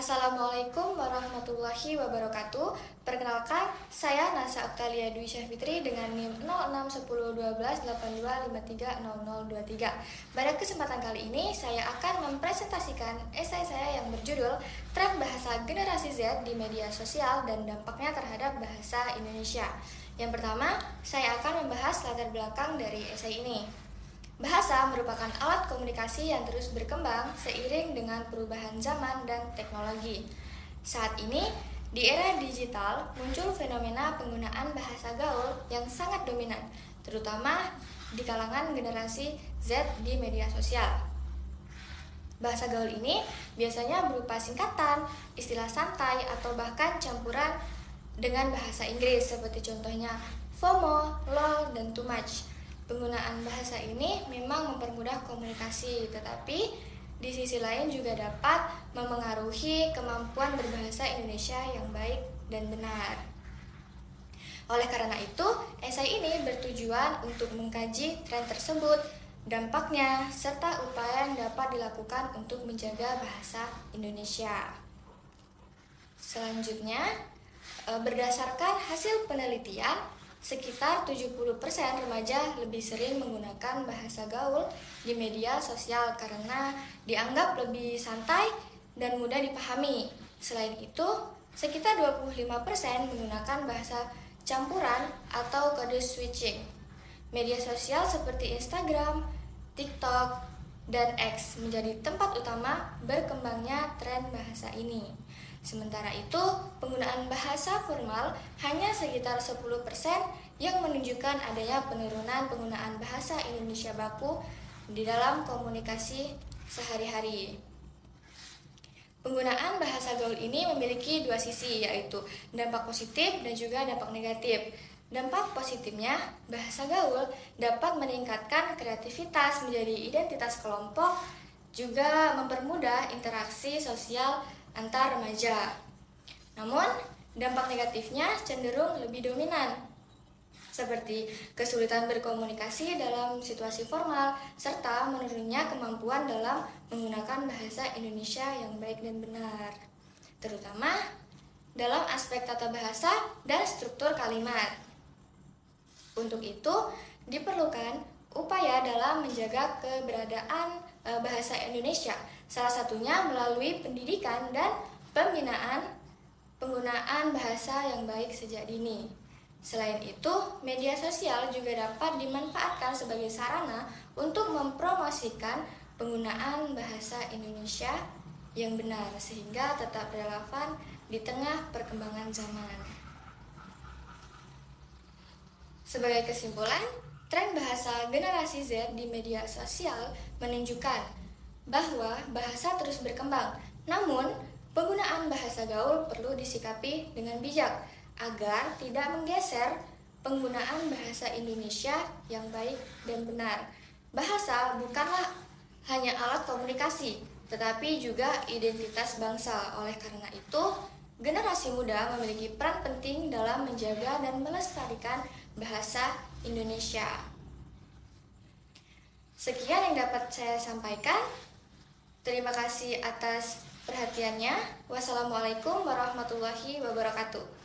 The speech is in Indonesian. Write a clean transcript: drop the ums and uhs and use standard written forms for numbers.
Assalamualaikum warahmatullahi wabarakatuh. Perkenalkan, saya Nasa Oktalia Dwi Syahfitri dengan NIM 06101282530023. Pada kesempatan kali ini, saya akan mempresentasikan esai saya yang berjudul Tren Bahasa Generasi Z di Media Sosial dan Dampaknya Terhadap Bahasa Indonesia. Yang pertama, saya akan membahas latar belakang dari esai ini. Bahasa merupakan alat komunikasi yang terus berkembang seiring dengan perubahan zaman dan teknologi. Saat ini, di era digital, muncul fenomena penggunaan bahasa gaul yang sangat dominan, terutama di kalangan generasi Z di media sosial. Bahasa gaul ini biasanya berupa singkatan, istilah santai, atau bahkan campuran dengan bahasa Inggris, seperti contohnya FOMO, LOL, dan too much. Penggunaan bahasa ini memang mempermudah komunikasi, tetapi di sisi lain juga dapat memengaruhi kemampuan berbahasa Indonesia yang baik dan benar. Oleh karena itu, esai ini bertujuan untuk mengkaji tren tersebut, dampaknya, serta upaya yang dapat dilakukan untuk menjaga bahasa Indonesia. Selanjutnya, berdasarkan hasil penelitian, sekitar 70% remaja lebih sering menggunakan bahasa gaul di media sosial karena dianggap lebih santai dan mudah dipahami. Selain itu, sekitar 25% menggunakan bahasa campuran atau kode switching. Media sosial seperti Instagram, TikTok, dan X menjadi tempat utama berkembangnya tren bahasa ini. Sementara itu, penggunaan bahasa formal hanya sekitar 10% yang menunjukkan adanya penurunan penggunaan bahasa Indonesia baku di dalam komunikasi sehari-hari. Penggunaan bahasa gaul ini memiliki dua sisi, yaitu dampak positif dan juga dampak negatif. Dampak positifnya, bahasa gaul dapat meningkatkan kreativitas menjadi identitas kelompok, juga mempermudah interaksi sosial antar remaja. Namun, dampak negatifnya cenderung lebih dominan, seperti kesulitan berkomunikasi dalam situasi formal, serta menurunnya kemampuan dalam menggunakan bahasa Indonesia yang baik dan benar, terutama dalam aspek tata bahasa dan struktur kalimat. Untuk itu, diperlukan upaya dalam menjaga keberadaan bahasa Indonesia, salah satunya melalui pendidikan dan pembinaan penggunaan bahasa yang baik sejak dini. Selain itu, media sosial juga dapat dimanfaatkan sebagai sarana untuk mempromosikan penggunaan bahasa Indonesia yang benar sehingga tetap relevan di tengah perkembangan zaman. Sebagai kesimpulan, tren bahasa generasi Z di media sosial menunjukkan bahwa bahasa terus berkembang, namun penggunaan bahasa gaul perlu disikapi dengan bijak agar tidak menggeser penggunaan bahasa Indonesia yang baik dan benar. Bahasa bukanlah hanya alat komunikasi, tetapi juga identitas bangsa. Oleh karena itu, generasi muda memiliki peran penting dalam menjaga dan melestarikan bahasa Indonesia. Sekian yang dapat saya sampaikan. Terima kasih atas perhatiannya. Wassalamualaikum warahmatullahi wabarakatuh.